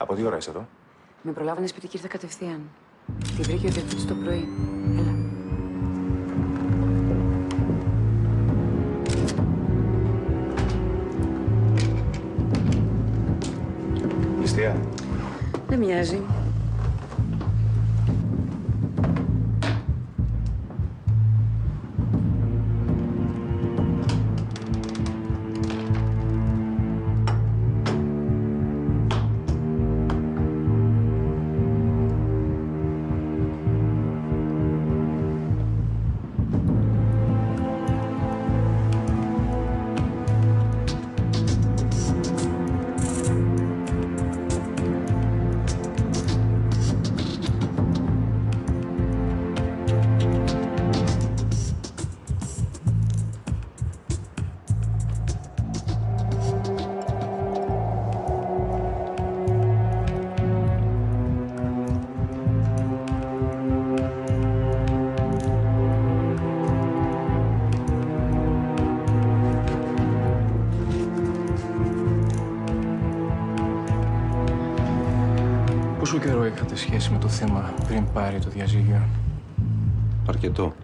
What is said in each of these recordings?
Από τι ώρα είσαι εδώ? Με προλάβανε σπίτι και ήρθα κατευθείαν. Τη βρήκε ο διευθυντής το πρωί. Έλα. Ληστεία. Δεν μοιάζει. Πόσο καιρό είχατε σχέση με το θύμα πριν πάρει το διαζύγιο? Αρκετό.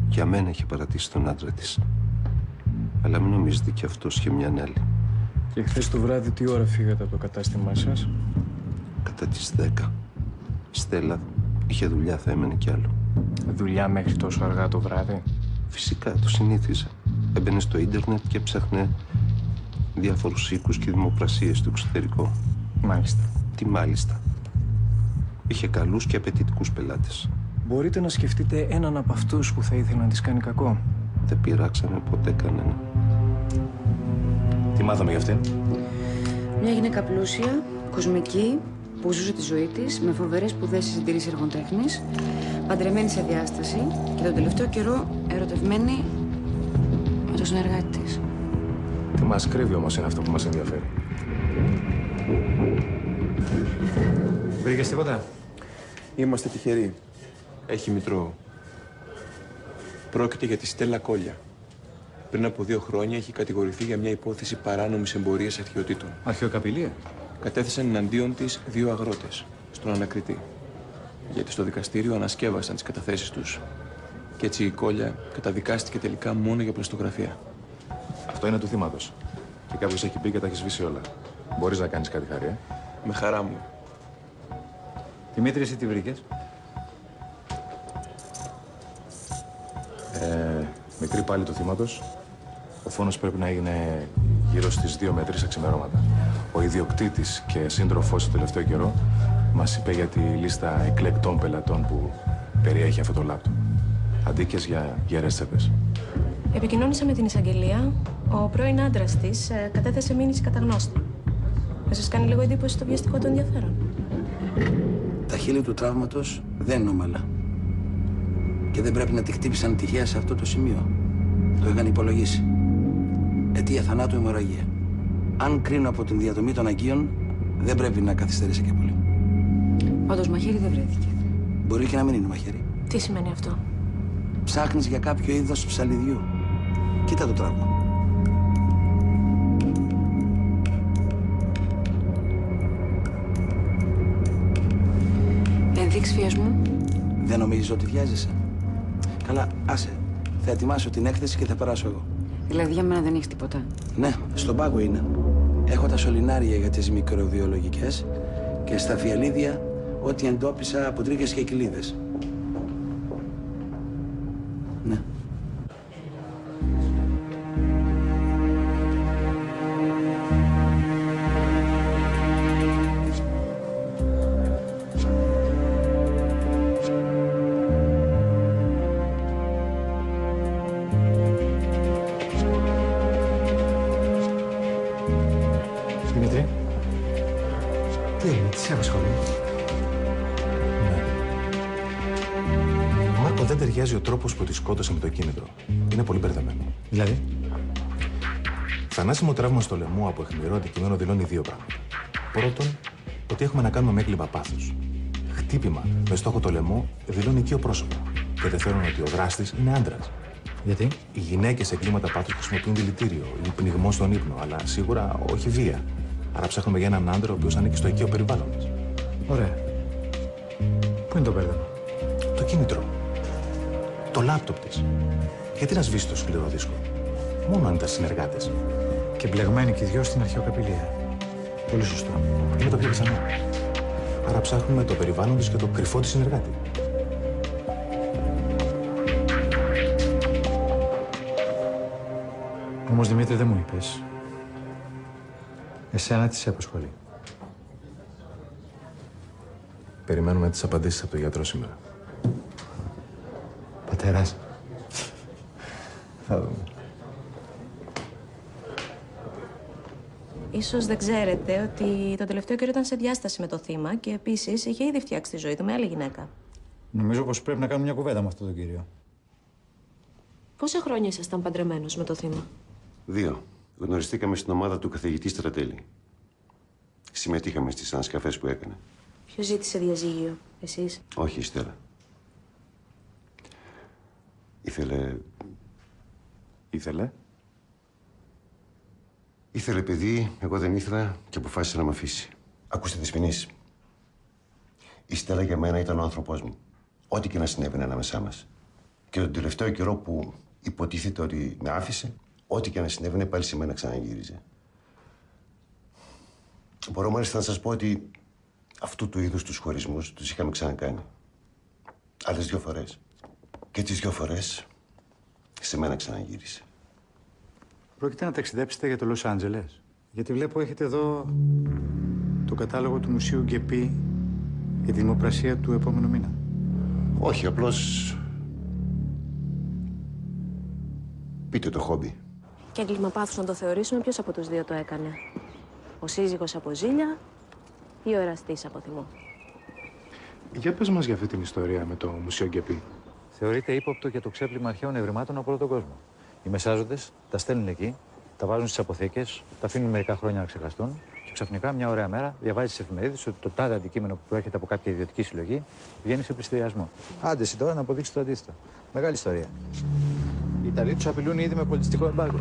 Για μένα είχε παρατήσει τον άντρα της. Αλλά μην νομίζετε κι αυτός και μια άλλη. Και χθες το βράδυ τι ώρα φύγατε από το κατάστημά σας? Κατά τις 10. Η Στέλλα είχε δουλειά, θα έμενε κι άλλο. Δουλειά μέχρι τόσο αργά το βράδυ? Φυσικά, το συνήθιζε. Έμπαινε στο ίντερνετ και ψάχνε διάφορους οίκους και δημοπρασίες στο εξωτερικό. Μάλιστα. Τι μάλιστα. Είχε καλούς και απαιτητικούς πελάτες. Μπορείτε να σκεφτείτε έναν από αυτούς που θα ήθελε να της κάνει κακό? Δεν πειράξανε ποτέ κανένα. Τι μάθαμε γι' αυτήν? Μια γυναίκα πλούσια, κοσμική, που ζούσε τη ζωή της, με φοβερές σπουδές στη συντήρηση έργων τέχνης, παντρεμένη σε διάσταση και τον τελευταίο καιρό ερωτευμένη με τον συνεργάτη της. Τι μας κρύβει όμως είναι αυτό που μας ενδιαφέρει. Βρήκες τίποτα? Είμαστε τυχεροί. Έχει μητρό. Πρόκειται για τη Στέλλα Κόλια. Πριν από 2 χρόνια έχει κατηγορηθεί για μια υπόθεση παράνομης εμπορίας αρχαιοτήτων. Αρχαιοκαπηλεία. Κατέθεσαν εναντίον της 2 αγρότες στον ανακριτή. Γιατί στο δικαστήριο ανασκεύασαν τις καταθέσεις τους. Και έτσι η Κόλια καταδικάστηκε τελικά μόνο για πλαστογραφία. Αυτό είναι του θύματος. Και κάποιος έχει πει και τα έχει σβήσει όλα. Μπορείς να κάνεις κάτι, Χάρη, Με χαρά μου. Δημήτρη, εσύ τι βρήκες? Μικρή πάλι του θύματος. Ο φόνος πρέπει να έγινε γύρω στις 2 με 3 ξημερώματα. Ο ιδιοκτήτης και σύντροφός το τελευταίο καιρό μας είπε για τη λίστα εκλεκτών πελατών που περιέχει αυτό το λάπτοπ. Αντίκες για γερές τσέπες. Επικοινώνησα με την εισαγγελία. Ο πρώην άντρας της κατέθεσε μήνυση καταγνώστη. Θα σας κάνει λίγο εντύπωση το βιαστικό του ενδιαφέρον. Τα χείλη του τραύματος δεν είναι ομαλά. Και δεν πρέπει να τη χτύπησαν τυχαία σε αυτό το σημείο. Το είχαν υπολογίσει. Αιτία θανάτου αιμορραγία. Αν κρίνω από την διαδομή των αγκίων, δεν πρέπει να καθυστερήσει και πολύ. Πάντως μαχαίρι δεν βρέθηκε. Μπορεί και να μην είναι μαχαίρι. Τι σημαίνει αυτό? Ψάχνεις για κάποιο είδος ψαλιδιού. Κοίτα το τραύμα. Ενδείξεις βιασμού? Δεν νομίζεις ότι βιάζεσαι? Καλά, άσε. Θα ετοιμάσω την έκθεση και θα περάσω εγώ. Δηλαδή για μένα δεν έχεις τίποτα? Ναι, στον πάγο είναι. Έχω τα σωληνάρια για τις μικροβιολογικές και στα φιαλίδια ό,τι εντόπισα από τρίχες και κοιλίδες. Ναι. Δημήτρη. Τι είναι, τι σε απασχολεί? Μάρκο, δεν ταιριάζει ο τρόπος που τη σκότωσε με το κίνητρο. Είναι πολύ μπερδεμένο. Δηλαδή? Θανάσιμο τραύμα στο λαιμό από αιχμηρό αντικείμενο δηλώνει 2 πράγματα. Πρώτον, ότι έχουμε να κάνουμε με έγκλημα πάθους. Χτύπημα με στόχο το λαιμό δηλώνει οικείο πρόσωπο. Και δεύτερον, ότι ο δράστης είναι άντρας. Γιατί? Οι γυναίκες σε εγκλήματα πάθους χρησιμοποιούν δηλητήριο ή πνιγμό στον ύπνο, αλλά σίγουρα όχι βία. Άρα ψάχνουμε για έναν άντρα ο οποίος ανήκει στο οικείο περιβάλλον μας. Ωραία. Πού είναι το μπέρδεμα? Το κίνητρο. Το λάπτοπ της. Γιατί να σβήσει το σκληρό δίσκο? Μόνο αν ήταν συνεργάτες. Και μπλεγμένοι και οι δυο στην αρχαιοκαπηλεία. Πολύ σωστό. Είναι το πιο πιθανό. Άρα ψάχνουμε το περιβάλλον της και το κρυφό της συνεργάτη. Όμως, Δημήτρη, δεν μου είπες. Εσένα τι σε απασχολεί? Περιμένουμε τις απαντήσεις από τον γιατρό σήμερα. Πατέρας. Θα δούμε. Ίσως δεν ξέρετε ότι τον τελευταίο καιρό ήταν σε διάσταση με το θύμα και επίσης είχε ήδη φτιάξει τη ζωή του με άλλη γυναίκα. Νομίζω πως πρέπει να κάνουμε μια κουβέντα με αυτόν τον κύριο. Πόσα χρόνια ήσασταν παντρεμένος με το θύμα? 2. Γνωριστήκαμε στην ομάδα του καθηγητή Στρατέλη. Συμμετείχαμε στις ανασκαφές που έκανε. Ποιος ζήτησε διαζύγιο, εσείς? Όχι, η Στέλλα. Ήθελε παιδί, εγώ δεν ήθελα και αποφάσισε να με αφήσει. Ακούστε τις ποινής. Η Στέλλα για μένα ήταν ο άνθρωπός μου. Ό,τι και να συνέβαινε ανάμεσά μας. Και τον τελευταίο καιρό που υποτίθεται ότι με άφησε, ό,τι και να συνέβαινε πάλι σε μένα ξαναγύριζε. Μπορώ μάλιστα να σας πω ότι αυτού του είδους τους χωρισμούς τους είχαμε ξανακάνει. Άλλες 2 φορές. Και τις 2 φορές σε μένα ξαναγύρισε. Πρόκειται να ταξιδέψετε για το Λος Άντζελες? Γιατί βλέπω έχετε εδώ το κατάλογο του Μουσείου Γκεπί για τη δημοπρασία του επόμενου μήνα. Όχι, απλώς... πείτε το χόμπι. Και έγκλημα πάθους να το θεωρήσουμε, ποιος από τους δύο το έκανε? Ο σύζυγος από ζήλια ή ο εραστής από θυμό? Για πες μας για αυτή την ιστορία με το Μουσείο Γκεπί. Θεωρείται ύποπτο για το ξέπλυμα αρχαίων ευρημάτων από όλο τον κόσμο. Οι μεσάζοντες τα στέλνουν εκεί, τα βάζουν στις αποθήκες, τα αφήνουν μερικά χρόνια να ξεχαστούν και ξαφνικά μια ωραία μέρα διαβάζει στις εφημερίδες ότι το τάδε αντικείμενο που προέρχεται από κάποια ιδιωτική συλλογή βγαίνει σε πληστηριασμό. Άντε εσύ τώρα να αποδείξει το αντίθετο. Μεγάλη ιστορία. Οι Ιταλοί τους απειλούν ήδη με πολιτιστικό εμπάργκο.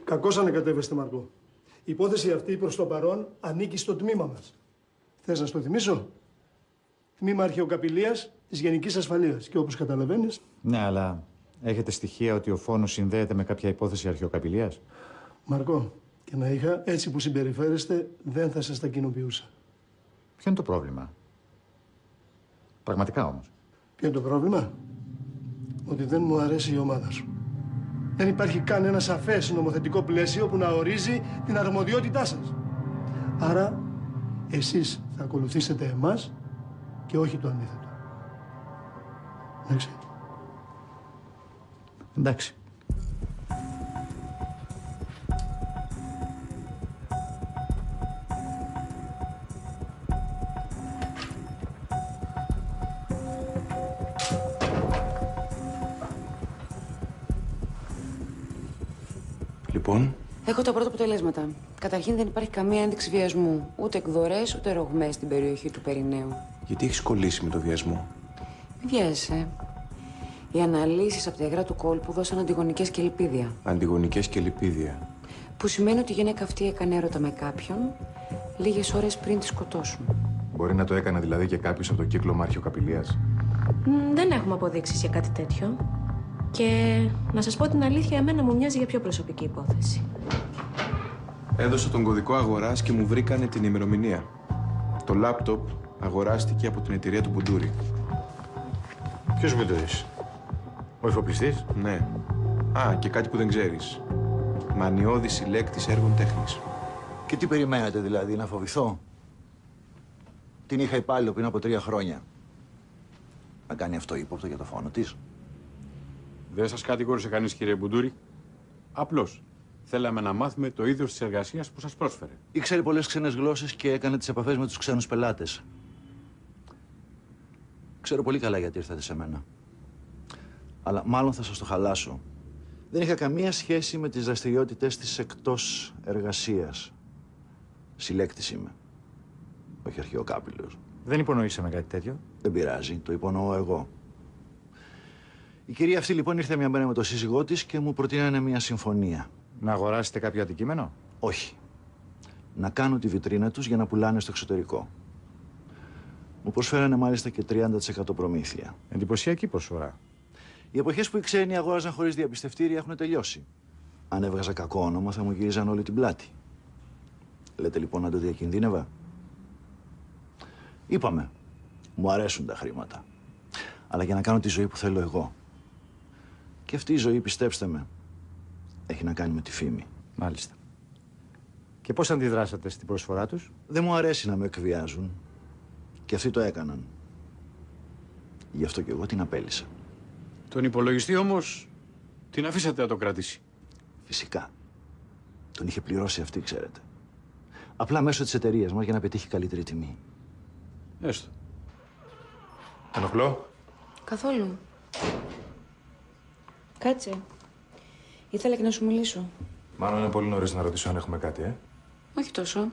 Κακώς ανακατεύεστε, Μαρκό. Η υπόθεση αυτή προς το παρόν ανήκει στο τμήμα μας. Θες να στο θυμίσω? Τμήμα Αρχαιοκαπηλείας της Γενικής Ασφαλείας. Και όπως καταλαβαίνεις... Ναι, αλλά έχετε στοιχεία ότι ο φόνος συνδέεται με κάποια υπόθεση αρχαιοκαπηλείας? Μαρκό, και να είχα, έτσι που συμπεριφέρεστε, δεν θα σας τα κοινοποιούσα. Ποιο είναι το πρόβλημα? Πραγματικά όμως. Ποιο είναι το πρόβλημα? Ότι δεν μου αρέσει η ομάδα σου. Δεν υπάρχει καν ένα σαφές νομοθετικό πλαίσιο που να ορίζει την αρμοδιότητά σας. Άρα, εσείς θα ακολουθήσετε εμάς και όχι το αντίθετο. Εντάξει. Εντάξει. Λοιπόν, Έχω τα πρώτα αποτελέσματα. Καταρχήν δεν υπάρχει καμία ένδειξη βιασμού. Ούτε εκδορές, ούτε ρογμές στην περιοχή του Περιναίου. γιατί έχεις κολλήσει με το βιασμό? Μην βιάζεσαι. Οι αναλύσεις από τα υγρά του κόλπου δώσαν αντιγονικές και λιπίδια. Αντιγονικές και λιπίδια. Που σημαίνει ότι η γυναίκα αυτή έκανε έρωτα με κάποιον λίγες ώρες πριν τη σκοτώσουν. Μπορεί να το έκανε δηλαδή και κάποιος από το κύκλωμα αρχαιοκαπηλείας. Δεν έχουμε αποδείξεις για κάτι τέτοιο. Και να σας πω την αλήθεια, εμένα μου μοιάζει για πιο προσωπική υπόθεση. Έδωσα τον κωδικό αγοράς και μου βρήκανε την ημερομηνία. Το λάπτοπ αγοράστηκε από την εταιρεία του Μπουντούρη. Ποιος Μπουντούρης? Ο εφοπλιστής? Ναι. Α, και κάτι που δεν ξέρεις. Μανιώδης συλλέκτης έργων τέχνης. Και τι περιμένατε δηλαδή, να φοβηθώ? Την είχα υπάλληλο πριν από 3 χρόνια. Να κάνει αυτό ύποπτο για το φόνο της? Δεν σας κατηγόρησε κανείς, κύριε Μπουντούρη. Απλώς θέλαμε να μάθουμε το είδος της εργασίας που σας πρόσφερε. Ήξερε πολλές ξένες γλώσσες και έκανε τις επαφές με τους ξένους πελάτες. Ξέρω πολύ καλά γιατί ήρθατε σε μένα. Αλλά μάλλον θα σας το χαλάσω. Δεν είχα καμία σχέση με τις δραστηριότητες της εκτός εργασίας. Συλλέκτης είμαι. Όχι αρχαιοκάπηλος. Δεν υπονοήσαμε κάτι τέτοιο. Δεν πειράζει, το υπονοώ εγώ. Η κυρία αυτή λοιπόν ήρθε μια μέρα με τον σύζυγό της και μου προτείνανε μια συμφωνία. Να αγοράσετε κάποιο αντικείμενο? Όχι. Να κάνουν τη βιτρίνα τους για να πουλάνε στο εξωτερικό. Μου προσφέρανε μάλιστα και 30% προμήθεια. Εντυπωσιακή προσφορά. Οι εποχές που οι ξένοι αγόραζαν χωρίς διαπιστευτήρια έχουν τελειώσει. Αν έβγαζα κακό όνομα θα μου γύριζαν όλη την πλάτη. Λέτε λοιπόν να το διακινδύνευα? Είπαμε, μου αρέσουν τα χρήματα. Αλλά για να κάνω τη ζωή που θέλω εγώ. Και αυτή η ζωή, πιστέψτε με, έχει να κάνει με τη φήμη. Μάλιστα. Και πώς αντιδράσατε στην προσφορά τους? Δεν μου αρέσει να με εκβιάζουν. Και αυτοί το έκαναν. Γι' αυτό και εγώ την απέλησα. Τον υπολογιστή όμως την αφήσατε να το κρατήσει. Φυσικά. Τον είχε πληρώσει αυτή, ξέρετε. Απλά μέσω της εταιρείας μας για να πετύχει καλύτερη τιμή. Έστω. Ενοχλώ? Καθόλου. Κάτσε. Ήθελα και να σου μιλήσω. Μάλλον είναι πολύ νωρίς να ρωτήσω αν έχουμε κάτι, Όχι τόσο.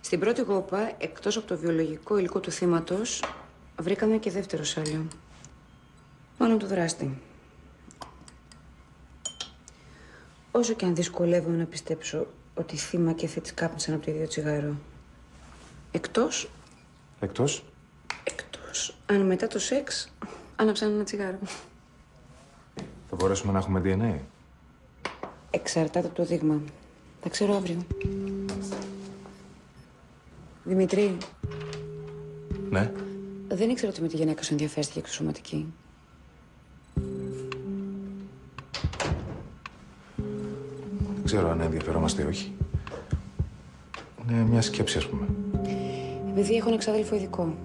Στην πρώτη γόπα, εκτός από το βιολογικό υλικό του θύματος, βρήκαμε και δεύτερο σάλιο. Μάλλον του δράστη. Όσο και αν δυσκολεύομαι να πιστέψω ότι θύμα και θέτης κάπνισαν από το ίδιο τσιγάρο. Εκτός... Εκτός? Εκτός αν μετά το σεξ άναψαν ένα τσιγάρο. Θα μπορέσουμε να έχουμε DNA? Εξαρτάται από το δείγμα. Θα ξέρω αύριο. Δημητρή. Ναι. Δεν ήξερα ότι με τη γυναίκα σου ενδιαφέρθηκε εξωσωματική. Δεν ξέρω αν ενδιαφερόμαστε ή όχι. Είναι μια σκέψη, ας πούμε. Επειδή έχω ένα εξάδελφο ειδικό.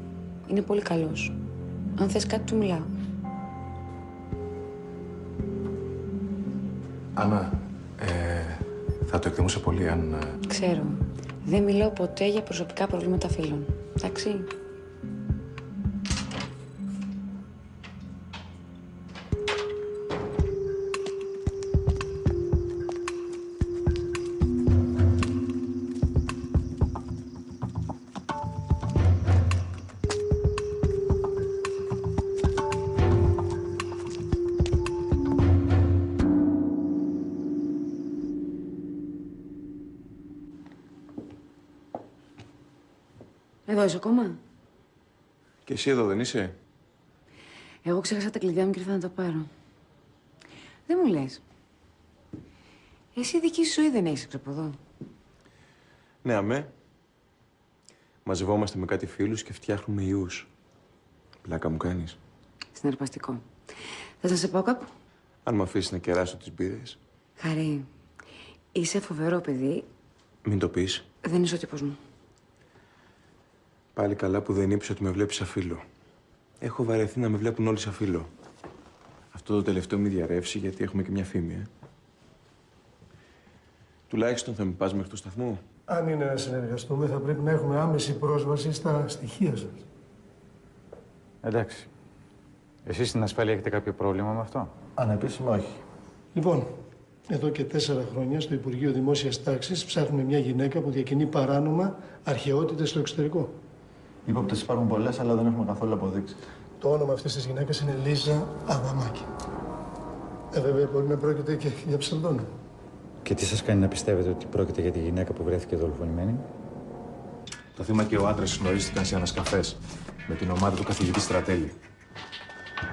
Είναι πολύ καλός. Αν θες κάτι, του μιλάω. Άννα, θα το εκτιμούσα πολύ αν... Ξέρω. Δεν μιλάω ποτέ για προσωπικά προβλήματα φίλων. Εντάξει. Εδώ είσαι ακόμα? Και εσύ εδώ δεν είσαι? Εγώ ξέχασα τα κλειδιά μου και ήρθα να τα πάρω. Δεν μου λες. Εσύ δική σου ζωή δεν έχεις έξω από εδώ? Ναι, αμέ. Μαζευόμαστε με κάτι φίλους και φτιάχνουμε ιούς. Πλάκα μου κάνεις? Συναρπαστικό. Θες να σε πάω κάπου? Αν μ' αφήσεις να κεράσω τις μπύρες. Χαρή, είσαι φοβερό παιδί. Μην το πεις. Δεν είσαι ο τύπος μου. Πάλι καλά που δεν είπες ότι με βλέπεις σαν φίλο. Έχω βαρεθεί να με βλέπουν όλοι σαν φίλο. Αυτό το τελευταίο μη διαρρεύσει γιατί έχουμε και μια φήμη, Τουλάχιστον θα με πας μέχρι το σταθμό. Αν είναι να συνεργαστούμε, θα πρέπει να έχουμε άμεση πρόσβαση στα στοιχεία σας. Εντάξει. Εσείς στην ασφάλεια έχετε κάποιο πρόβλημα με αυτό? Ανεπίσημα όχι. Λοιπόν, εδώ και 4 χρόνια στο Υπουργείο Δημόσιας Τάξης ψάχνουμε μια γυναίκα που διακινεί παράνομα αρχαιότητες στο εξωτερικό. Υπόπτες υπάρχουν πολλές, αλλά δεν έχουμε καθόλου αποδείξεις. Το όνομα αυτής της γυναίκας είναι Λίζα Αδαμάκη. Βέβαια, μπορεί να πρόκειται και για ψευδόνυμο. Και τι σας κάνει να πιστεύετε ότι πρόκειται για τη γυναίκα που βρέθηκε δολοφονημένη? Το θύμα και ο άντρας γνωρίστηκαν σε ανασκαφές με την ομάδα του καθηγητή Στρατέλη.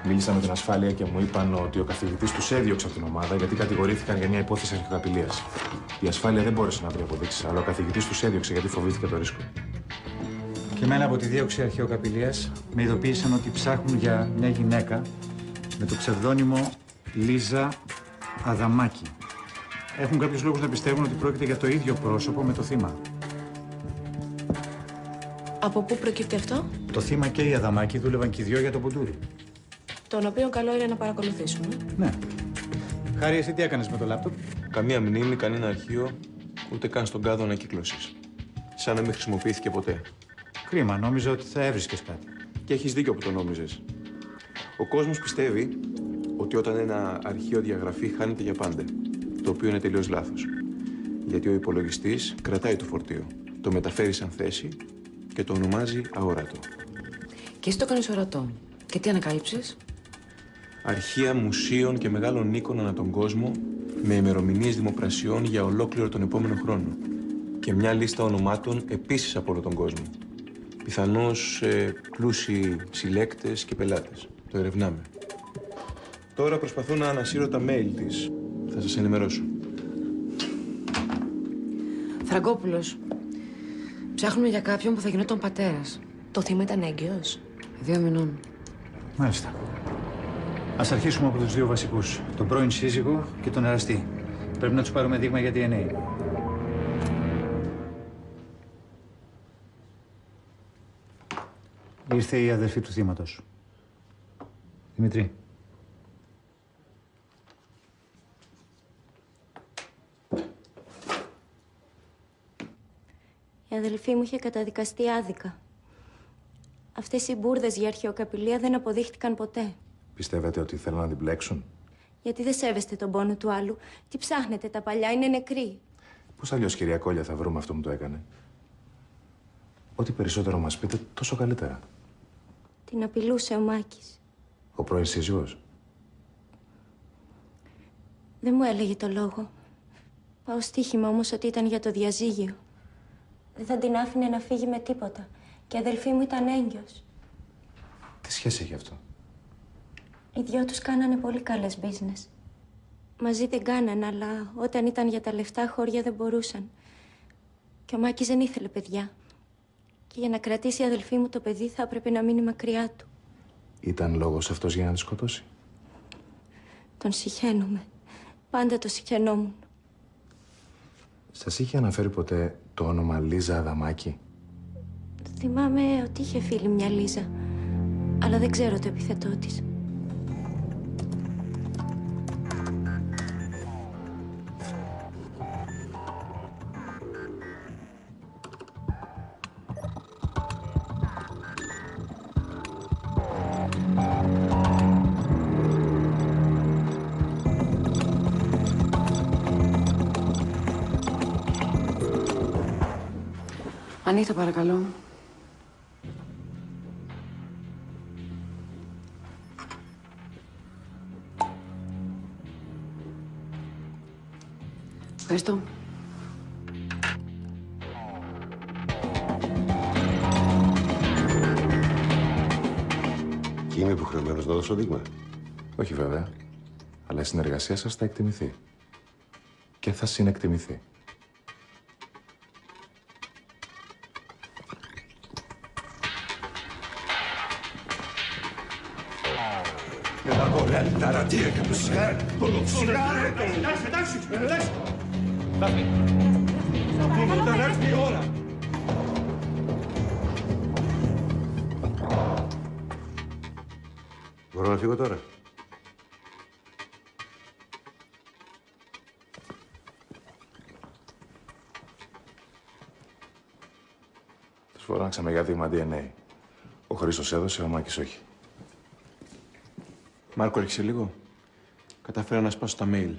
Μίλησα με την ασφάλεια και μου είπαν ότι ο καθηγητής τους έδιωξε από την ομάδα γιατί κατηγορήθηκαν για μια υπόθεση αρχικαπηλείας. Η ασφάλεια δεν μπόρεσε να βρει αποδείξεις, αλλά ο καθηγητής τους έδιωξε γιατί φοβήθηκε το ρίσκο. Και εμένα από τη δίωξη αρχαιοκαπηλείας με ειδοποίησαν ότι ψάχνουν για μια γυναίκα με το ψευδόνυμο Λίζα Αδαμάκη. Έχουν κάποιους λόγους να πιστεύουν ότι πρόκειται για το ίδιο πρόσωπο με το θύμα. Από πού προκύπτει αυτό? Το θύμα και η Αδαμάκη δούλευαν και οι δυο για το Μπουντούρι. Τον οποίο καλό είναι να παρακολουθήσουμε. Ναι. Χάρη, εσύ τι έκανες με το λάπτοπ? Καμία μνήμη, κανένα αρχείο, ούτε καν στον κάδο ανακύκλωσης. Σαν να μην χρησιμοποιήθηκε ποτέ. Κρίμα, νόμιζα ότι θα έβρισκες κάτι. Και έχεις δίκιο που το νόμιζες. Ο κόσμος πιστεύει ότι όταν ένα αρχείο διαγραφεί χάνεται για πάντα. Το οποίο είναι τελείως λάθος. Γιατί ο υπολογιστής κρατάει το φορτίο, το μεταφέρει σαν θέση και το ονομάζει αόρατο. Και εσύ το κάνεις ορατό. Και τι ανακάλυψες? αρχεία μουσείων και μεγάλων οίκων ανά τον κόσμο με ημερομηνίες δημοπρασιών για ολόκληρο τον επόμενο χρόνο. Και μια λίστα ονομάτων επίσης από όλο τον κόσμο. Πιθανώς πλούσιοι συλλέκτες και πελάτες. Το ερευνάμε. Τώρα προσπαθώ να ανασύρω τα mail της. Θα σας ενημερώσω. Φραγκόπουλος. Ψάχνουμε για κάποιον που θα γινόταν πατέρας. Το θύμα ήταν έγκυος. 2 μηνών. Μάλιστα. Ας αρχίσουμε από τους 2 βασικούς. Τον πρώην σύζυγο και τον εραστή. Πρέπει να τους πάρουμε δείγμα για DNA. Ήρθε η αδερφή του θύματος. Δημητρή. Η αδελφή μου είχε καταδικαστεί άδικα. Αυτές οι μπουρδες για αρχαιοκαπηλεία δεν αποδείχτηκαν ποτέ. Πιστεύετε ότι θέλουν να την μπλέξουν? Γιατί δεν σέβεστε τον πόνο του άλλου. Τι ψάχνετε, τα παλιά είναι νεκροί. Πώς αλλιώς, κυρία Κόλια, θα βρούμε αυτό που το έκανε? Ό,τι περισσότερο μας πείτε, τόσο καλύτερα. Την απειλούσε ο Μάκης. Ο πρώην σύζυγος. Δεν μου έλεγε το λόγο. Πάω στοίχημα όμως ότι ήταν για το διαζύγιο. Δεν θα την άφηνε να φύγει με τίποτα. Και η αδελφή μου ήταν έγκυος. Τι σχέση έχει αυτό? Οι δυο τους κάνανε πολύ καλές business. Μαζί δεν κάνανε, αλλά όταν ήταν για τα λεφτά, χώρια δεν μπορούσαν. Και ο Μάκης δεν ήθελε παιδιά. Και για να κρατήσει η αδελφή μου το παιδί θα έπρεπε να μείνει μακριά του. Ήταν λόγος αυτός για να τη σκοτώσει? Τον συχαίνομαι. Πάντα το συχαινόμουν. Σας είχε αναφέρει ποτέ το όνομα Λίζα Αδαμάκη? Θυμάμαι ότι είχε φίλη μια Λίζα, αλλά δεν ξέρω το επιθετό της. Ανοίχτε παρακαλώ. Ευχαριστώ. Και είμαι υποχρεωμένος να δώσω δείγμα. Όχι βέβαια, αλλά η συνεργασία σας θα εκτιμηθεί. Και θα συνεκτιμηθεί. Εντάξει. Θα πούμε όταν έρθει η ώρα. Μπορώ να φύγω τώρα? Τους φοράξαμε για δείγμα DNA. Ο Χρήστος έδωσε, ο Μάκης όχι. Μάρκο, έρχεσαι λίγο. Καταφέρα να σπάσω τα mail.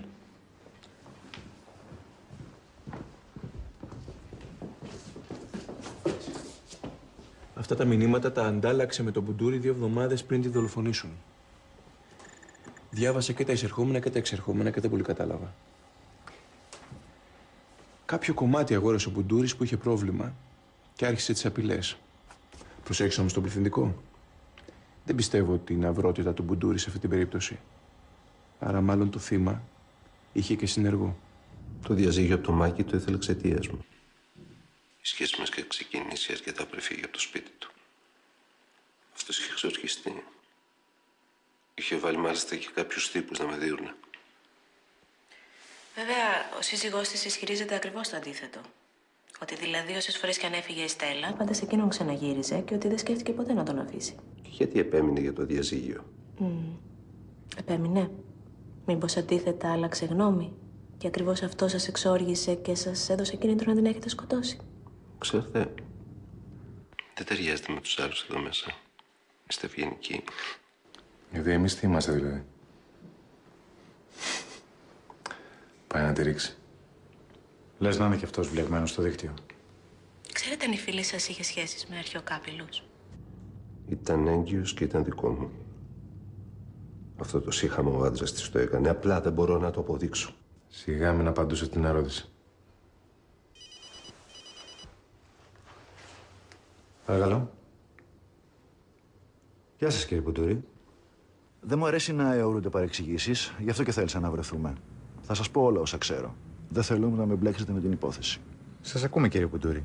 Αυτά τα μηνύματα τα αντάλλαξε με τον Μπουντούρη 2 εβδομάδες πριν τη δολοφονήσουν. Διάβασα και τα εισερχόμενα και τα εξερχόμενα και δεν πολύ κατάλαβα. Κάποιο κομμάτι αγόρασε ο Μπουντούρης που είχε πρόβλημα και άρχισε τις απειλές. Προσέχεις όμως τον πληθυντικό. Δεν πιστεύω ότι είναι αυρότητα του Μπουντούρη σε αυτή την περίπτωση. Άρα μάλλον το θύμα είχε και συνεργό. Το διαζύγιο από το Μάκη το ήθελε εξαιτίας μου. Η σχέση μας είχε ξεκινήσει αρκετά πριν φύγει από το σπίτι του. Αυτός είχε εξορχιστεί. Είχε βάλει μάλιστα και κάποιους τύπους να με δίωρουνε. Βέβαια, ο σύζυγός της ισχυρίζεται ακριβώς το αντίθετο. Ότι δηλαδή όσες φορές και αν έφυγε η Στέλλα, πάντα σε εκείνον ξαναγύριζε και ότι δεν σκέφτηκε ποτέ να τον αφήσει. Γιατί επέμεινε για το διαζύγιο? Επέμεινε. Μήπως αντίθετα άλλαξε γνώμη και ακριβώς αυτό σας εξόργησε και σας έδωσε κίνητρο να την έχετε σκοτώσει. Ξέρετε, δεν ταιριάζετε με τους άλλους εδώ μέσα. Είστε ευγενικοί. Γιατί εμείς τι είμαστε δηλαδή? Πάει να τη ρίξει. Λες να είναι και αυτός βλεγμένος στο δίκτυο. Ξέρετε αν η φίλη σας είχε σχέσεις με αρχαιοκάπηλους? Ήταν έγκυος και ήταν δικό μου. Αυτό το σύγχαμα ο άντρας της το έκανε. Απλά δεν μπορώ να το αποδείξω. Σιγά μην απαντούσε την ερώτηση. Παρακαλώ. Γεια σας, κύριε Μπουντούρη. Δεν μου αρέσει να αιωρούνται παρεξηγήσεις, γι' αυτό και θέλησα να βρεθούμε. Θα σας πω όλα όσα ξέρω. Δεν θέλω να με μπλέξετε με την υπόθεση. Σας ακούμε, κύριε Μπουντούρη.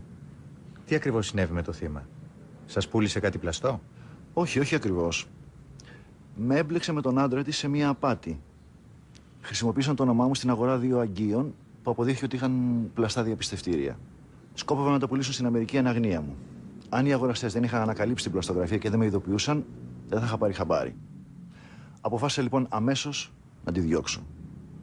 Τι ακριβώς συνέβη με το θύμα? Σας πούλησε κάτι πλαστό? Όχι, όχι ακριβώς. Με έμπλεξε με τον άντρα της σε μία απάτη. Χρησιμοποίησαν το όνομά μου στην αγορά 2 αγγείων που αποδείχθηκε ότι είχαν πλαστά διαπιστευτήρια. Σκόπευαν να τα πουλήσουν στην Αμερική εν αγνία μου. Αν οι αγοραστές δεν είχαν ανακαλύψει την πλαστογραφία και δεν με ειδοποιούσαν, δεν θα είχα πάρει χαμπάρι. Αποφάσισα λοιπόν αμέσως να τη διώξω.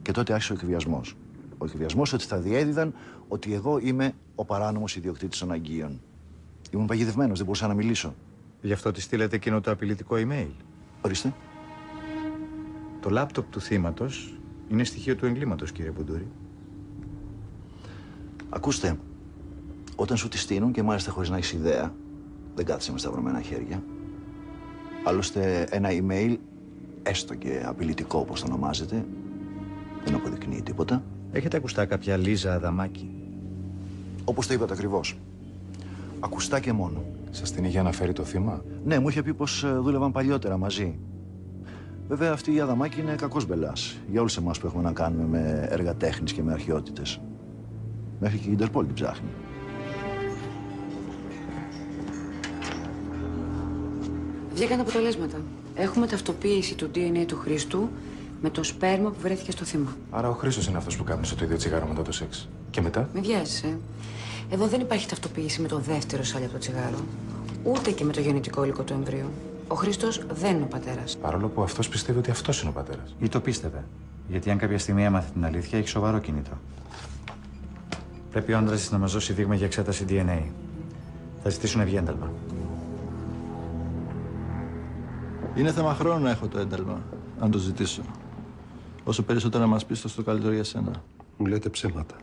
Και τότε άρχισε ο εκβιασμός. Ο εκβιασμός ότι θα διέδιδαν ότι εγώ είμαι ο παράνομος ιδιοκτήτης των αγγείων. Ήμουν παγιδευμένος, δεν μπορούσα να μιλήσω. Γι' αυτό τη στείλατε εκείνο το απειλητικό email. Ορίστε. Το λάπτοπ του θύματος είναι στοιχείο του εγκλήματος, κύριε Μπουντούρη. Ακούστε, όταν σου τη στείλουν και μάλιστα χωρίς να έχεις ιδέα, δεν κάθεσαι με σταυρωμένα χέρια. Άλλωστε, ένα email, έστω και απειλητικό όπως το ονομάζεται, δεν αποδεικνύει τίποτα. Έχετε ακουστά κάποια Λίζα Αδαμάκη? Όπως το είπατε ακριβώς. Ακουστά και μόνο. Σας την είχε αναφέρει το θύμα? Ναι, μου είχε πει πως δούλευαν παλιότερα μαζί. Βέβαια, αυτή η Αδαμάκη είναι κακός μπελάς για όλους εμάς που έχουμε να κάνουμε με έργα τέχνης και με αρχαιότητες. Μέχρι και η Ιντερπόλ την ψάχνει. Βγήκαν αποτελέσματα. Έχουμε ταυτοποίηση του DNA του Χρήστου με το σπέρμα που βρέθηκε στο θύμα. Άρα ο Χρήστος είναι αυτός που κάπνισε το ίδιο τσιγάρο μετά το σεξ. Και μετά? Μην βιάζεσαι. Εδώ δεν υπάρχει ταυτοποίηση με το δεύτερο σάλιο από το τσιγάρο. Ούτε και με το γεννητικό υλικό του εμβρίου. Ο Χρήστος δεν είναι ο πατέρας. Παρόλο που αυτός πιστεύει ότι αυτός είναι ο πατέρας. Ή το πίστευε. Γιατί αν κάποια στιγμή έμαθε την αλήθεια, έχει σοβαρό κίνητρο. Πρέπει ο άντρας της να μας δώσει δείγμα για εξέταση DNA. Θα ζητήσουν ευγένταλμα. Είναι θέμα χρόνου να έχω το ένταλμα, αν το ζητήσω. Όσο περισσότερα μας πεις, τόσο το καλύτερο για σένα. Μου λέτε ψέματα.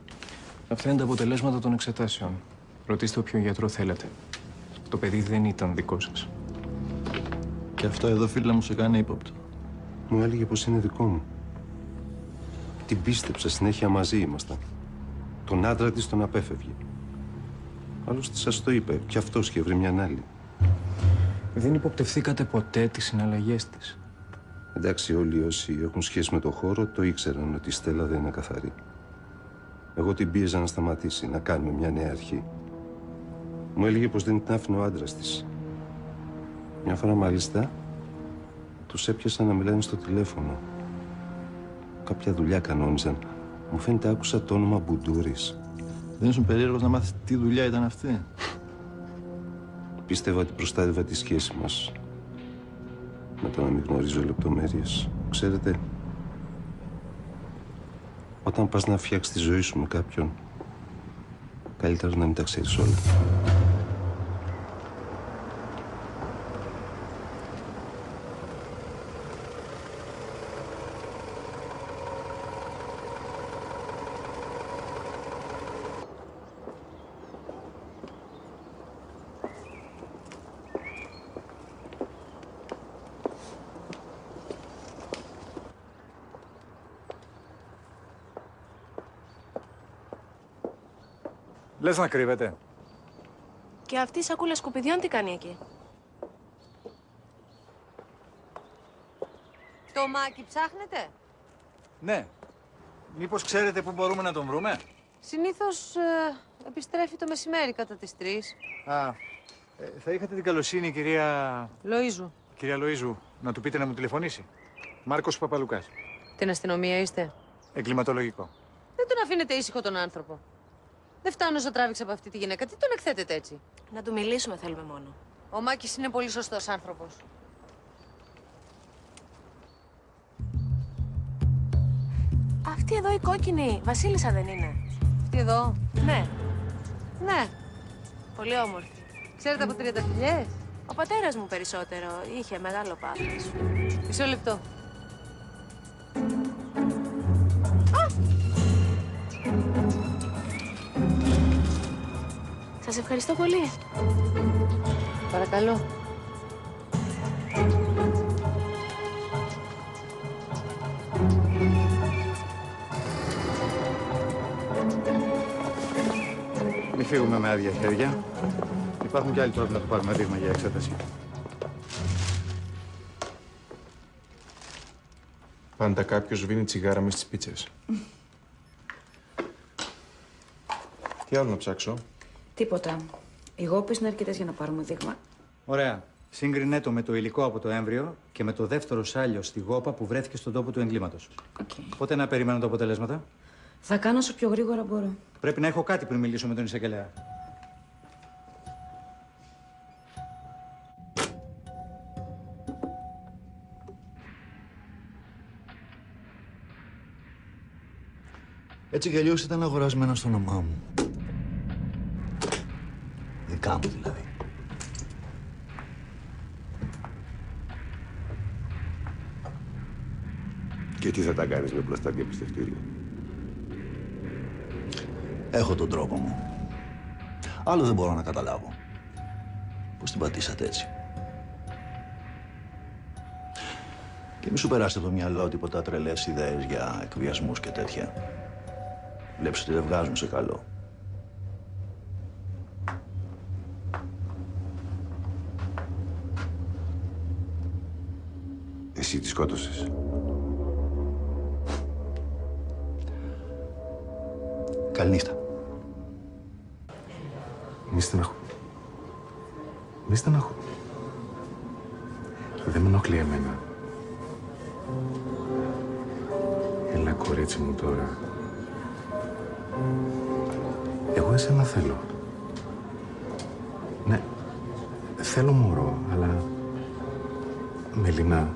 Αυτά είναι τα αποτελέσματα των εξετάσεων. Ρωτήστε όποιον γιατρό θέλετε. Το παιδί δεν ήταν δικό σας. Και αυτό εδώ, φίλε μου, σε κάνει ύποπτο. Μου έλεγε πως είναι δικό μου. Την πίστεψα, συνέχεια μαζί ήμασταν. Τον άντρα της τον απέφευγε. Άλλωστε σας το είπε, κι αυτός είχε βρει μια άλλη. Δεν υποπτευθήκατε ποτέ τις συναλλαγές της? Εντάξει, όλοι όσοι έχουν σχέση με το χώρο το ήξεραν ότι η Στέλλα δεν είναι καθαρή. Εγώ την πίεζα να σταματήσει, να κάνουμε μια νέα αρχή. Μου έλεγε πως δεν την άφηνε ο άντρας της. Μια φορά μάλιστα τους έπιασαν να μιλάνε στο τηλέφωνο. Κάποια δουλειά κανόνιζαν. Μου φαίνεται άκουσα το όνομα Μπουντούρης. Δεν ήσουν περίεργος να μάθεις τι δουλειά ήταν αυτή? Πίστευα ότι προστάτευα τη σχέση μας. Με το να μην γνωρίζω λεπτομέρειες. Ξέρετε, όταν πας να φτιάξεις τη ζωή σου με κάποιον, καλύτερα να μην τα ξέρεις όλα. Λες να κρύβεται? Και αυτή η σακούλα σκουπιδιών τι κάνει εκεί? Το Μάκη ψάχνετε? Ναι. Μήπως ξέρετε πού μπορούμε να τον βρούμε? Συνήθως επιστρέφει το μεσημέρι κατά τις 3. Θα είχατε την καλοσύνη, κυρία... Λοΐζου. Κυρία Λοΐζου, να του πείτε να μου τηλεφωνήσει. Μάρκος Παπαλουκάς. Την αστυνομία είστε? Εγκληματολογικό. Δεν τον αφήνετε ήσυχο τον άνθρωπο. Δεν φτάνω όσο τράβηξα από αυτή τη γυναίκα. Τι τον εκθέτετε έτσι? Να του μιλήσουμε θέλουμε μόνο. Ο Μάκης είναι πολύ σωστός άνθρωπος. Αυτή εδώ η κόκκινη, Βασίλισσα δεν είναι? Αυτή εδώ? Ναι. Ναι. Πολύ όμορφη. Ξέρετε από τριανταφυλλιές? Ο πατέρας μου περισσότερο. Είχε μεγάλο πάθος. Μισό λεπτό. Σας ευχαριστώ πολύ. Παρακαλώ. Μην φύγουμε με άδεια χέρια. Υπάρχουν και άλλοι τρόποι να του πάρουμε δείγμα για εξέταση. Πάντα κάποιος σβήνει τσιγάρα μες στις πίτσες. Τι άλλο να ψάξω? Τίποτα. Οι γόπες είναι αρκετές για να πάρουμε δείγμα. Ωραία. Σύγκρινέ το με το υλικό από το έμβριο και με το δεύτερο σάλιο στη γόπα που βρέθηκε στον τόπο του εγκλήματος. Πότε να περιμένω τα αποτελέσματα? Θα κάνω όσο πιο γρήγορα μπορώ. Πρέπει να έχω κάτι πριν μιλήσω με τον εισαγγελέα. Έτσι κι αλλιώς ήταν αγορασμένο στο όνομά μου. Δικά μου δηλαδή. Και τι θα τα κάνεις με πλαστά διαπιστευτήρια? Έχω τον τρόπο μου. Άλλο δεν μπορώ να καταλάβω. Πώς την πατήσατε έτσι. Και μη σου περάσει από το μυαλό τίποτα τρελές ιδέες για εκβιασμούς και τέτοια. Βλέπεις ότι δεν βγάζουν σε καλό. Εσύ τη σκότωσες? Καληνύχτα. Μη στεναχώ. Δεν με ενοχλεί εμένα. Έλα, κορίτσι μου τώρα. Εγώ εσένα θέλω. Ναι, θέλω μωρό, αλλά... Μελίνα.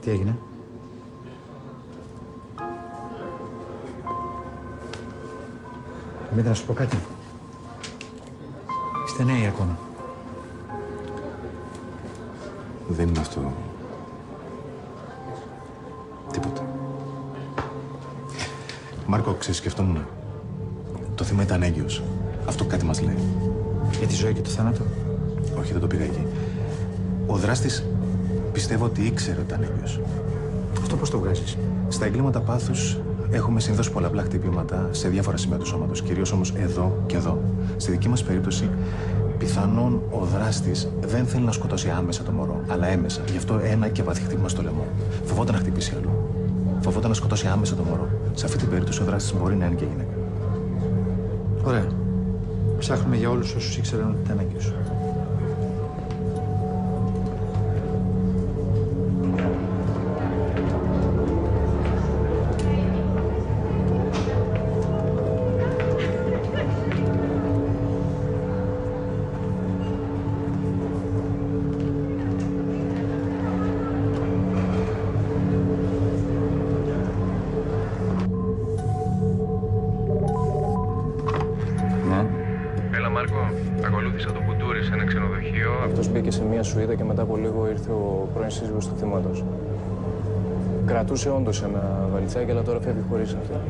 Τι έγινε? Μην να σου πω κάτι. Είστε νέοι ακόμα. Δεν είναι αυτό. Τίποτα. Μάρκο, ξέρεις, σκεφτόμουν. Το θύμα ήταν έγκυος. Αυτό κάτι μας λέει. Για τη ζωή και το θάνατο? Όχι, δεν το πήγα εκεί. Ο δράστης πιστεύω ότι ήξερε ότι ήταν έγκυος. Αυτό πώς το βγάζεις? Στα εγκλήματα πάθους έχουμε συνήθως πολλαπλά χτυπήματα σε διάφορα σημεία του σώματος. Κυρίως όμως εδώ και εδώ. Στη δική μας περίπτωση, πιθανόν ο δράστης δεν θέλει να σκοτώσει άμεσα το μωρό, αλλά έμεσα. Γι' αυτό ένα και βαθύ χτύπημα στο λαιμό. Φοβόταν να χτυπήσει αλλού. Φοβόταν να σκοτώσει άμεσα το μωρό. Σε αυτή την περίπτωση ο δράστης μπορεί να είναι και γυναίκα. Ωραία. Ψάχνουμε για όλους όσους ήξεραν ότι ήταν έγκυος. Μπήκε σε μια σουίδα και μετά από λίγο ήρθε ο πρώην σύζυγος του θύματος. Κρατούσε όντως ένα βαλιτσάκι, αλλά τώρα φεύγει χωρίς αυτό.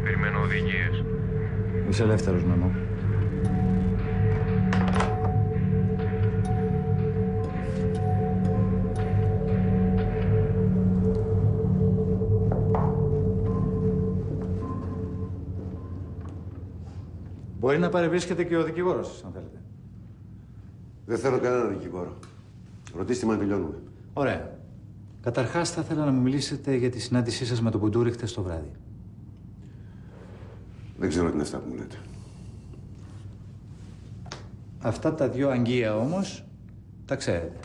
Περιμένω οδηγίες. Είσαι ελεύθερος, Μέμο. Μπορεί να παρευρίσκεται και ο δικηγόρος σας, αν θέλετε. Δεν θέλω κανέναν δικηγόρο. Ρωτήστε με αν τελειώνουμε. Ωραία. Καταρχάς, θα ήθελα να μου μιλήσετε για τη συνάντησή σας με τον Μπουντούρη χτες το βράδυ. Δεν ξέρω τι είναι αυτά που μου λέτε. Αυτά τα δυο αγγεία όμως τα ξέρετε.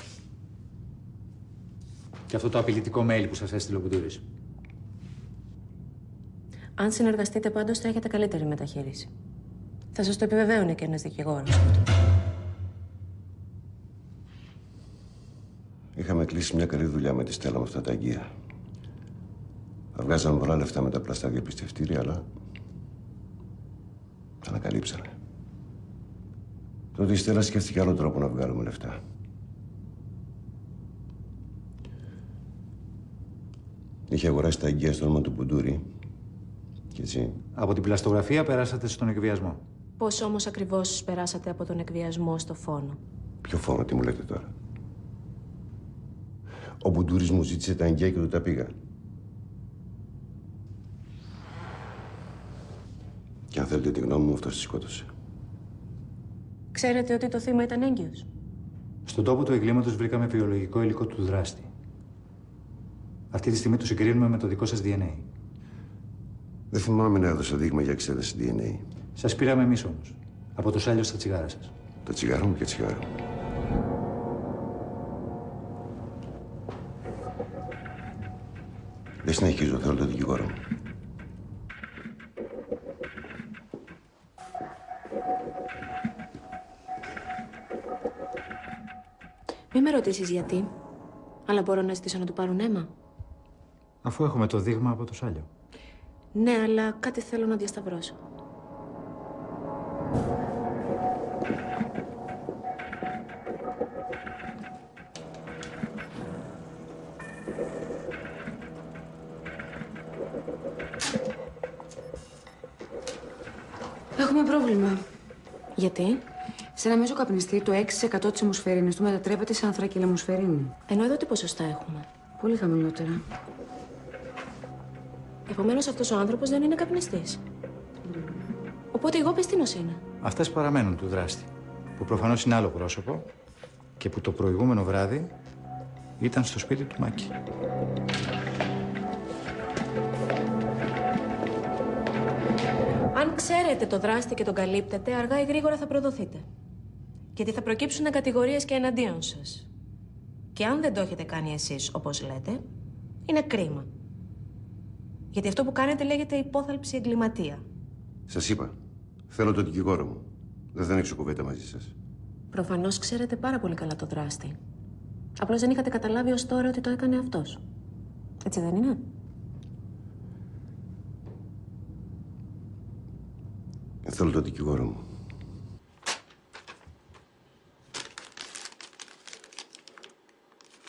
Και αυτό το απειλητικό mail που σας έστειλε ο Μπουντούρης. Αν συνεργαστείτε πάντως θα έχετε καλύτερη μεταχείριση. Θα σας το επιβεβαίωνε και ένας δικηγόρος. Είχαμε κλείσει μια καλή δουλειά με τη Στέλλα με αυτά τα αγγεία. Θα βγάζαμε πολλά λεφτά με τα πλαστά διαπιστευτήρια, αλλά τα ανακαλύψανε. Τότε η Στέλλα σκέφτηκε άλλο τρόπο να βγάλουμε λεφτά. Είχε αγοράσει τα αγγεία στο όνομα του Μπουντούρη εμφανίστηκε, έτσι. Από την πλαστογραφία περάσατε στον εκβιασμό. Πώς όμως ακριβώς περάσατε από τον εκβιασμό στο φόνο? Ποιο φόνο, τι μου λέτε τώρα? Ο Μπουντούρης μου ζήτησε τα εγγυά και του τα πήγα. Και αν θέλετε τη γνώμη μου, αυτός τη σκότωσε. Ξέρετε ότι το θύμα ήταν έγκυος? Στον τόπο του εγκλήματος βρήκαμε βιολογικό υλικό του δράστη. Αυτή τη στιγμή το συγκρίνουμε με το δικό σας DNA. Δεν θυμάμαι να έδωσα δείγμα για εξέταση DNA. Σας πήραμε εμείς όμως. Από το σάλιο στα τσιγάρα σας. Τα τσιγάρα μου και τσιγάρα μου. Δεν συνεχίζω, θέλω τον δικηγόρο μου. Μη με ρωτήσεις γιατί, αλλά μπορώ να ζητήσω να του πάρουν αίμα. Αφού έχουμε το δείγμα από το σάλιο. Ναι, αλλά κάτι θέλω να διασταυρώσω. Έχουμε πρόβλημα. Γιατί? Σε ένα μέσο καπνιστή, το 6% της αιμοσφαιρίνης του μετατρέπεται σε ανθρακυλαιμοσφαιρίνη. Ενώ εδώ τι ποσοστά έχουμε? Πολύ χαμηλότερα. Επομένως αυτός ο άνθρωπος δεν είναι καπνιστής. Οπότε εγώ πεστίνος είναι. Αυτές παραμένουν του δράστη, που προφανώς είναι άλλο πρόσωπο και που το προηγούμενο βράδυ ήταν στο σπίτι του Μάκη. Αν ξέρετε το δράστη και τον καλύπτετε, αργά ή γρήγορα θα προδοθείτε. Γιατί θα προκύψουν κατηγορίες και εναντίον σας. Και αν δεν το έχετε κάνει εσείς, όπως λέτε, είναι κρίμα. Γιατί αυτό που κάνετε λέγεται υπόθαλψη εγκληματία. Σας είπα, θέλω τον δικηγόρο μου. Δεν θα ανοίξω κουβέντα μαζί σας. Προφανώς ξέρετε πάρα πολύ καλά το δράστη. Απλώς δεν είχατε καταλάβει ως τώρα ότι το έκανε αυτός. Έτσι δεν είναι? Θέλω τον δικηγόρο μου.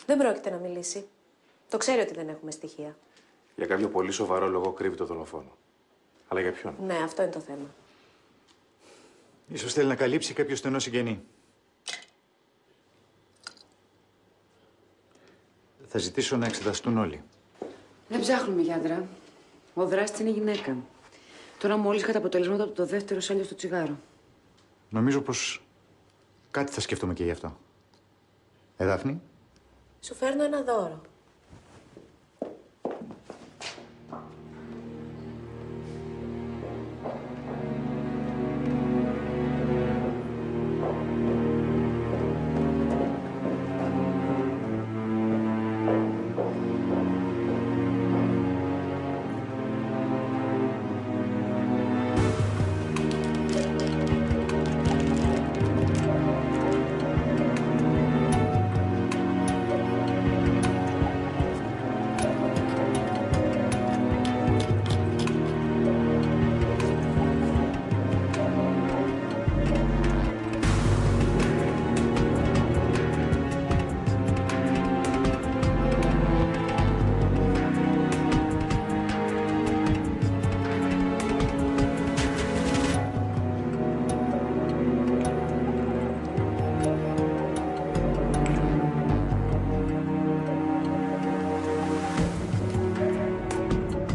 Δεν πρόκειται να μιλήσει. Το ξέρει ότι δεν έχουμε στοιχεία. Για κάποιο πολύ σοβαρό λόγο κρύβει το δολοφόνο. Αλλά για ποιον? Ναι, αυτό είναι το θέμα. Ίσως θέλει να καλύψει κάποιο στενό συγγενή. Θα ζητήσω να εξεταστούν όλοι. Δεν ψάχνουμε για άντρα. Ο δράστης είναι γυναίκα. Τώρα μόλις είχα τα αποτελέσματα από το δεύτερο σάλιο στο τσιγάρο. Νομίζω πως κάτι θα σκεφτούμε και γι' αυτό. Δάφνη. Σου φέρνω ένα δώρο.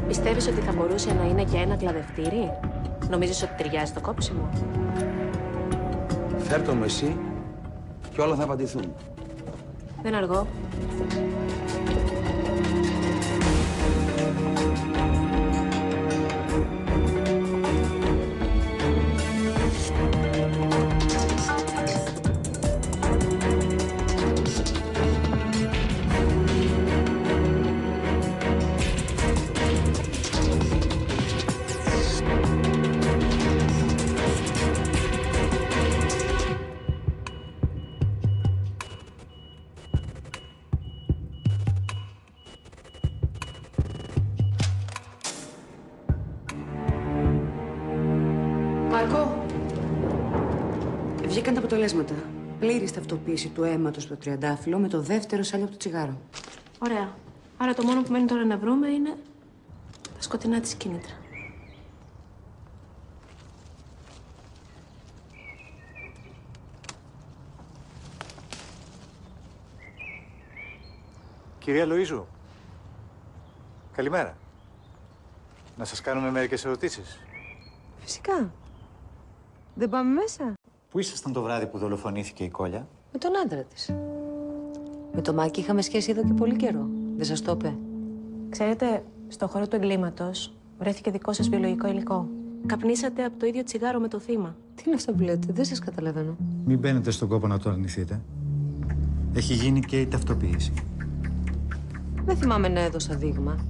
Πιστεύεις ότι θα μπορούσε να είναι και ένα κλαδευτήρι? Νομίζεις ότι ταιριάζει το κόψιμο? Φέρ' το με εσύ και όλα θα απαντηθούν. Δεν αργώ. Μάρκο, βγήκαν τα αποτελέσματα. Πλήρης ταυτοποίηση του αίματος στο τριαντάφυλλο με το δεύτερο σάλιο από το τσιγάρο. Ωραία. Άρα το μόνο που μένει τώρα να βρούμε είναι τα σκοτεινά της κίνητρα. Κυρία Λοΐζου, καλημέρα. Να σας κάνουμε μερικές ερωτήσεις. Φυσικά. Δεν πάμε μέσα. Πού ήσασταν το βράδυ που δολοφονήθηκε η Κόλια? Με τον άντρα της. Με το Μάκη είχαμε σχέση εδώ και πολύ καιρό. Δεν σας το είπε? Ξέρετε, στο χώρο του εγκλήματος βρέθηκε δικό σας βιολογικό υλικό. Καπνίσατε από το ίδιο τσιγάρο με το θύμα. Τι είναι αυτό που λέτε, δεν σας καταλαβαίνω. Μην μπαίνετε στον κόπο να το αρνηθείτε. Έχει γίνει και η ταυτοποίηση. Δεν θυμάμαι να έδωσα δείγμα.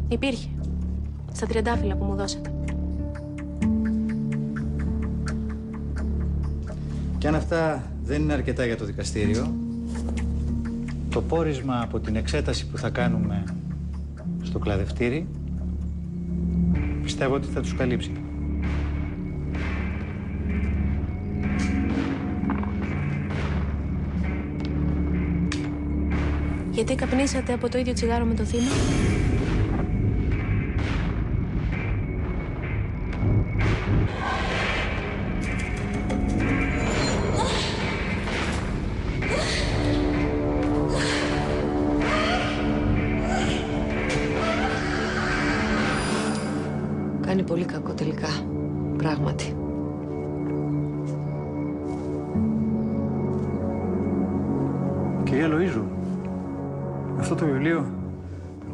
Υπήρχε. Στα τριαντάφυλλα που μου δώσατε. Και αν αυτά δεν είναι αρκετά για το δικαστήριο, το πόρισμα από την εξέταση που θα κάνουμε στο κλαδευτήρι πιστεύω ότι θα τους καλύψει. Γιατί καπνίσατε από το ίδιο τσιγάρο με το θύμα? Κάνει πολύ κακό τελικά. Πράγματι. Κυρία Λοΐζου, αυτό το βιβλίο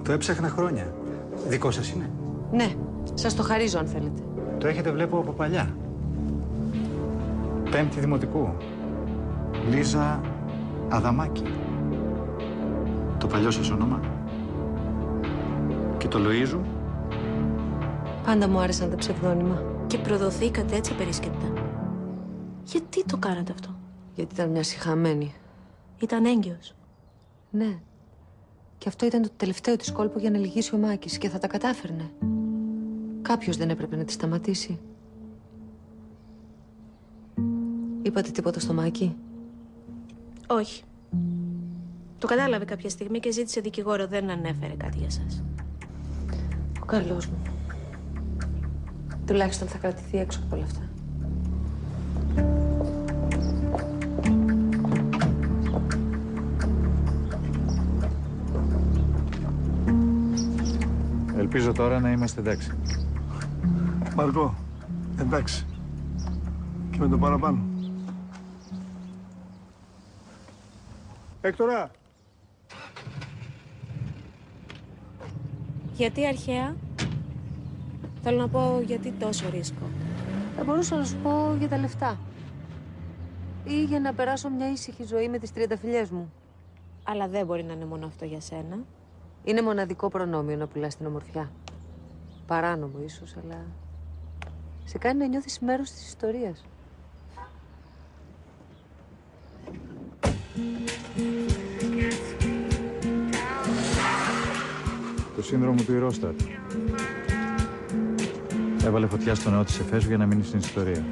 το έψαχνα χρόνια. Δικό σας είναι? Ναι, σας το χαρίζω αν θέλετε. Το έχετε βλέπω από παλιά. 5η Δημοτικού. Λίζα Αδαμάκη. Το παλιό σας όνομα. Και το Λοΐζου. Πάντα μου άρεσαν τα ψευδόνυμα. Και προδοθήκατε έτσι απερίσκεπτα. Γιατί το κάνατε αυτό? Γιατί ήταν μια σιχαμένη. Ήταν έγκυος. Ναι. Και αυτό ήταν το τελευταίο της κόλπο για να λυγίσει ο Μάκης και θα τα κατάφερνε. Κάποιος δεν έπρεπε να τη σταματήσει. Είπατε τίποτα στο Μάκη? Όχι. Το κατάλαβε κάποια στιγμή και ζήτησε δικηγόρο. Δεν ανέφερε κάτι για σας. Ο καλός μου. Τουλάχιστον θα κρατηθεί έξω από όλα αυτά. Ελπίζω τώρα να είμαστε εντάξει. Μαρκό, εντάξει. Και με το παραπάνω. Έκτορα. Γιατί αρχαία? Θέλω να πω γιατί τόσο ρίσκο. Θα μπορούσα να σου πω για τα λεφτά. Ή για να περάσω μια ήσυχη ζωή με τις τριανταφυλλιές μου. Αλλά δεν μπορεί να είναι μόνο αυτό για σένα. Είναι μοναδικό προνόμιο να πουλάς την ομορφιά. Παράνομο ίσως, αλλά σε κάνει να νιώθεις μέρος της ιστορίας. Το σύνδρομο του Ηρόστατ. Έβαλε φωτιά στο νεό της Εφέσου για να μείνει στην ιστορία.